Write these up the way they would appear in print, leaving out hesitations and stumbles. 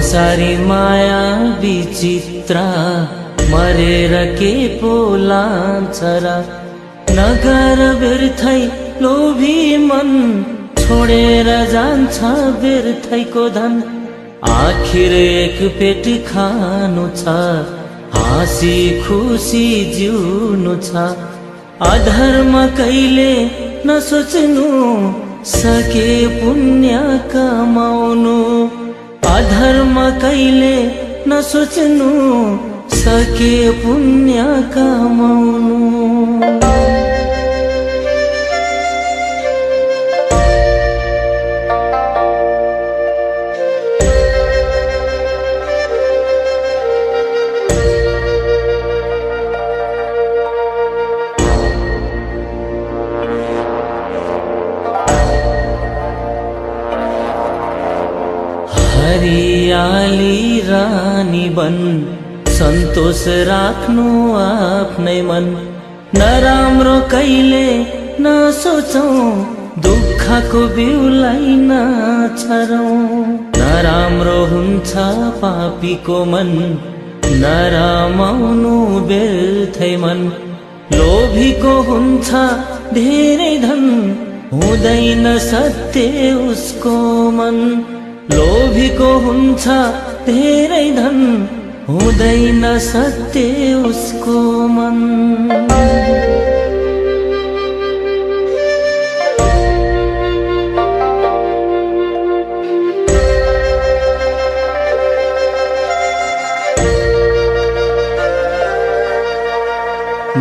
संसारी माया विचित्र मरेर के पो लान्छ र। नगर व्यर्थै लोभी मन छोडेर जान्छ व्यर्थैको धन। आखिर एक पेट खानु छ, हाँसी खुसी जिउनु छ। अधर्म कहिले नसोच्नु, सके पुण्य कमाउनु। अधर्म कहिले नसोच्नु, सके पुण्य कमाउनु। हरियाली रानी बन, सन्तोष राख्नु आफ्नै मन। नराम्रो कहिले नसोचौं, दुःखको बिउलाई नछरौं। नराम्रो हुन्छ पापीको मन, नरमाउनु व्यर्थै मन। लोभीको हुन्छ धेरै धन, हुँदैन सत्य उसको मन। लोभीको हुन्छ धेरै धन, हुँदैन सत्य उसको मन।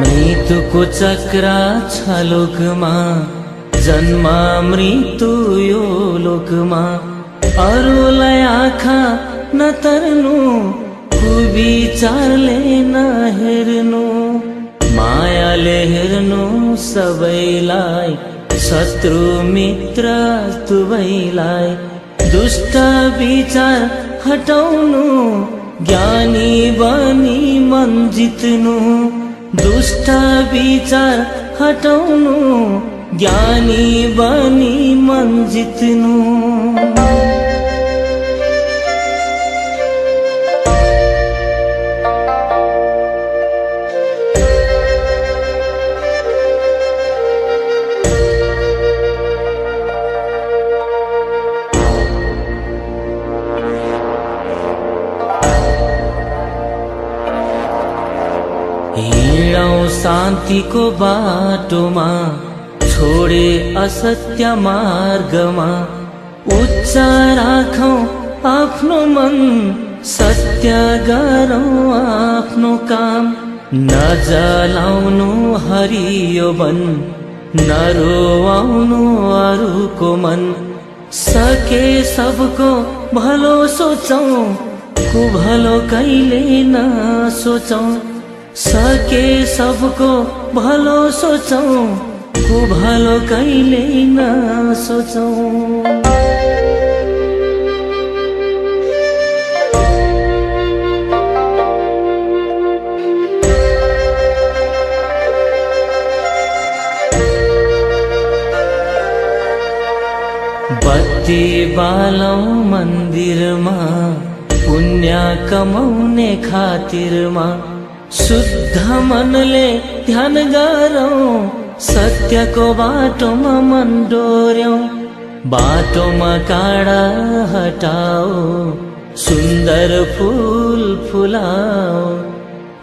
मृत्युको चक्र छ लोकमा, जन्म मृत्यु यो लोकमा। अरूलाई आँखा नतर्नु, कुविचारले नहेर्नु। मायाले हेर्नु सबैलाई, शत्रु मित्र दुवैलाई। दुष्ट विचार हटाउनु, ज्ञानी बनी मन जित्नु। दुष्ट विचार हटाउनु, ज्ञानी बनी मन जित्नु। हिँडौं शान्तिको बाटोमा, छोडे असत्य मार्गमा। उच्च राखौं आफ्नो मन, सत्य गरौं आफ्नो काम। नजलाउनु हरियो वन, नरोआउनु अरूको मन। सके सबको भलो सोचौं, कुभलो कहिले नसोचौं। सके सबको भलो सोचौं, कुभलो कहिले नसोचौं। बत्ती बालौं मन्दिरमा, पुण्य कमाउने खातिरमा। शुद्ध मनले ध्यान गरौं, सत्यको बाटोमा मन डोर्यौं। बाटोमा काँडा हटाओ, सुन्दर फूल फुलाओ।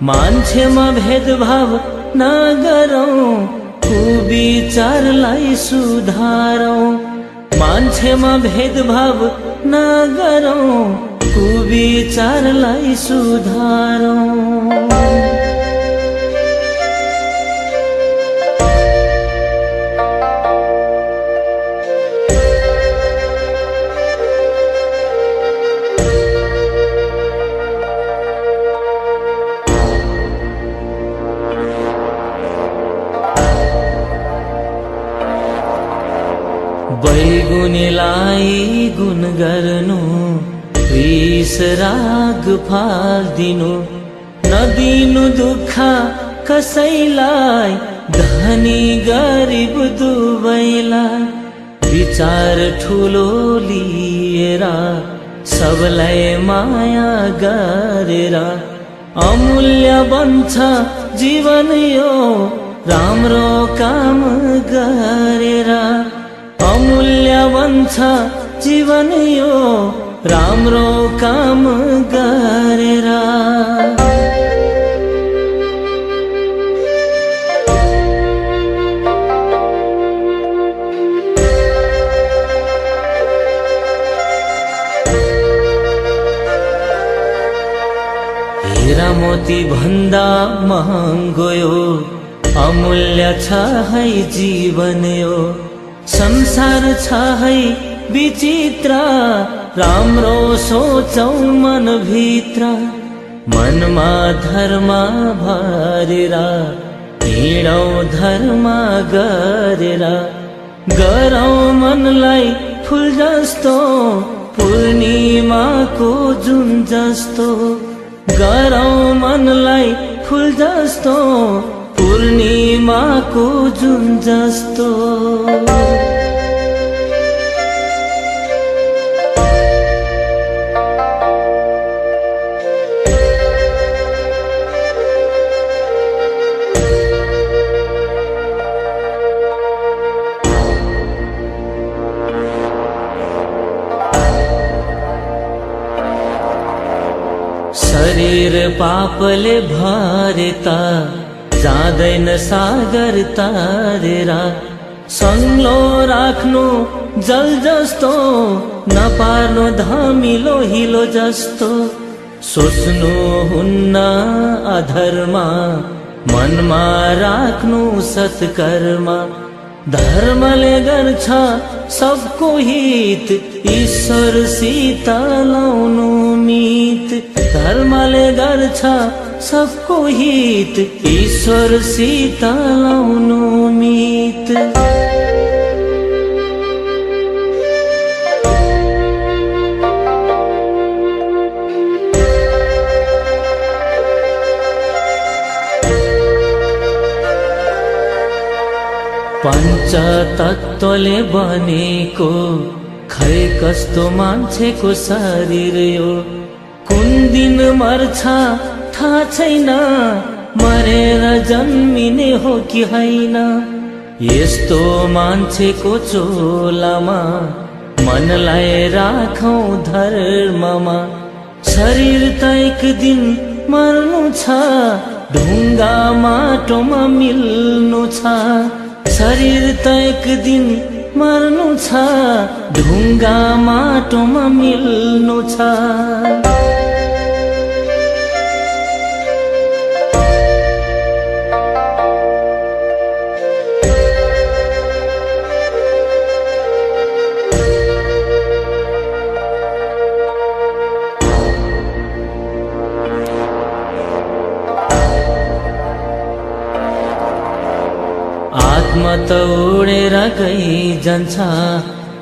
मान्छेमा भेदभाव नगरौं, कुविचारलाई सुधारौं। मान्छेमा भेदभाव नगरौं, कुविचारलाई सुधारौं। बैगुनीलाई गुण गर्नु, विष राग फाल्दिनु। नदिनु दुःख कसैलाई, धनी गरिब दुवैलाई। विचार ठुलो लिएर सबलाई माया गरेर अमूल्य बन्छ जीवन यो राम्रो काम गरेर अमूल्य बन्छ जीवन यो राम्रो काम गरेर हीरा मोती भन्दा महँगो यो अमूल्य छ है जीवन यो संसार छ है विचित्र राम्रो सोचौ मन भित्र मनमा धर्म भरेर हिँडौ धर्म गरेर गरौ मनलाई फूल जस्तो पूर्णिमाको जुन जस्तो गरौ मनलाई फूल जस्तो पूर्णिमाको जुन जस्तो शरीर पापले भरेता जाँदैन सागर तारेर सङ्लो राख्नु जल जस्तो नपार्नु धमिलो हिलो जस्तो सोच्नु हुन्न अधर्म मनमा राख्नु सत्कर्म धर्मले गर्छ सबको हित ईश्वरसित लाउनु मित धर्मले गर्छ सबको हित ईश्वरसित लाउनु मित पञ्चतत्त्वले बनेको खै कस्तो मान्छेको शरीर यो कुन दिन मर्छ थाहा छैन मरेर जन्मिने हो कि होइन यस्तो मान्छेको चोलामा मनलाई राखौं धर्ममा शरीर त एक दिन मर्नु छ ढुङ्गा माटोमा मिल्नु छ शरीर त एक दिन मर्नु छ ढुङ्गा माटोमा मिल्नु छ आत्मा त उडेर गइजान्छ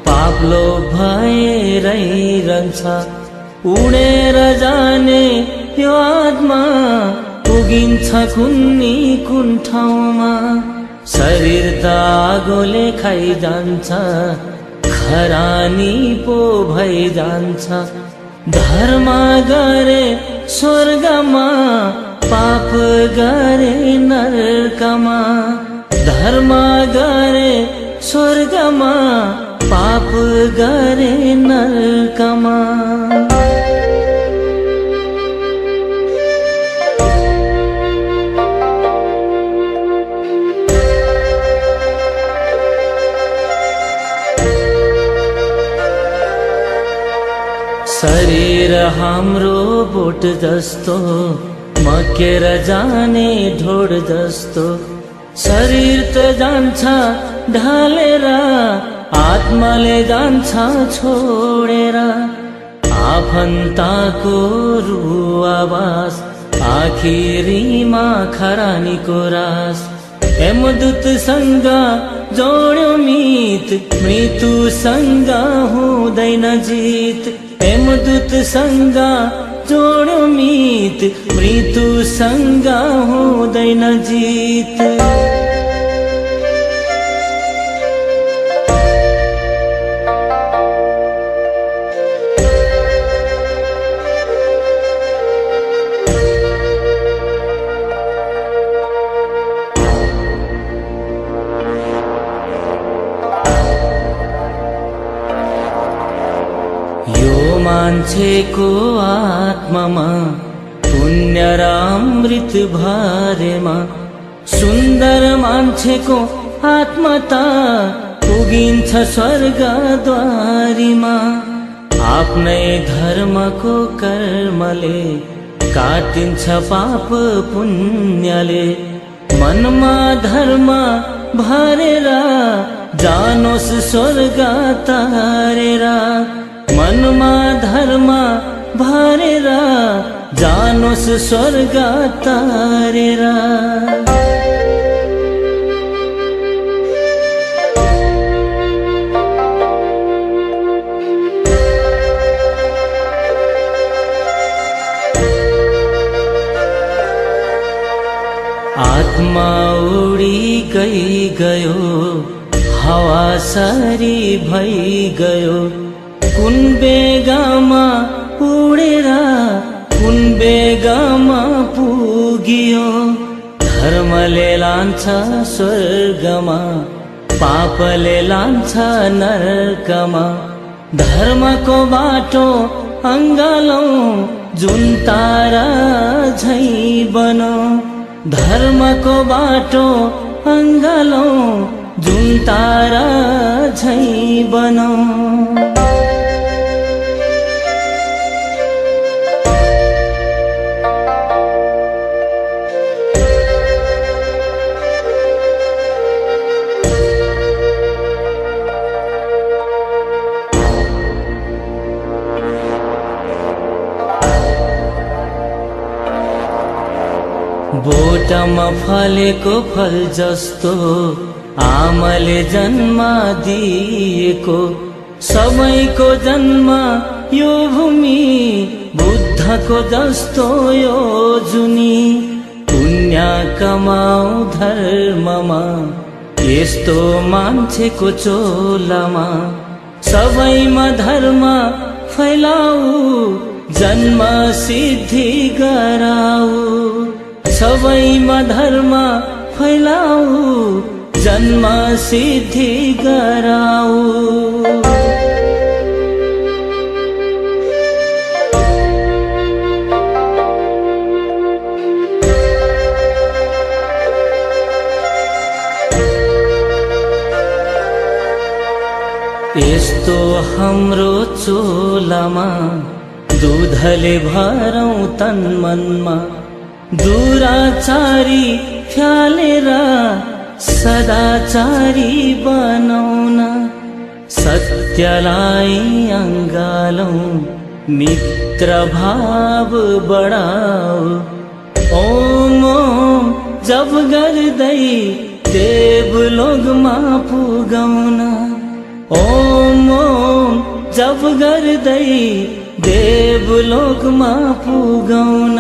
पाप्लो भएरै रहन्छ उडेर जाने यो आत्मा पुगिन्छ कुन्नी कुन ठाउँमा शरीर त आगोले खाइजान्छ खरानी पो भइजान्छ धर्म गरे स्वर्गमा पाप गरे नरकमा धर्म गरे स्वर्गमा पाप गरे नरकमा शरीर हाम्रो बोट जस्तो मकेर जाने ढोड जस्तो शरीर त जान्छ ढालेर आत्माले जान्छ छोडेर आफन्तको रुवावास आखिरीमा खरानीको रास यमदूतसँग जोड्यो मित मृत्युसँग हुँदैन जित यमदूतसँग जोड्यो मित मृत्युसँग हुँदैन जित मान्छेको आत्मामा पुण्य र अमृत भरेमा सुन्दर मान्छेको आत्मा त पुगिन्छ स्वर्गद्वारीमा। आफ्नै धर्मको कर्मले काटिन्छ पाप पुण्यले। मनमा धर्म भरेर जानोस् स्वर्ग तारेर। मनमा धर्म भरेर जानोस् स्वर्ग तारेर। आत्मा उडी गयो हावा सरी भई गयो। कुन बेगामा उडेर कुन बेगामा पुगियो। धर्मले लान्छ स्वर्गमा पापले लान्छ नरकमा। धर्मको बाटो अङ्गालौं जुन तारा झै बनौं। धर्मको बाटो अङ्गालौं जुन तारा झै बनौं। बोटमा फलेको फल जस्तो आमाले जन्म दिएको। सबैको जन्म यो भूमि बुद्धको जस्तो यो जुनी। पुण्य कमाऊ धर्ममा यस्तो मान्छेको चोलामा। सबैमा धर्म फैलाऊ जन्म सिद्धि गराऊ। सबैमा धर्म फैलाऊ जन्म सिद्धि गराऊ। यस्तो हाम्रो चोलामा दूधले भरौं तन मनमा। दुराचारी फ्यालेर सदाचारी बनाउन। सत्यलाई अङ्गालौं मित्र भाव बढाऊ। ओम ओम जप गर्दै देवलोकमा पुगाउन। ओम ओम जप गर्दै देवलोकमा पुगाउन।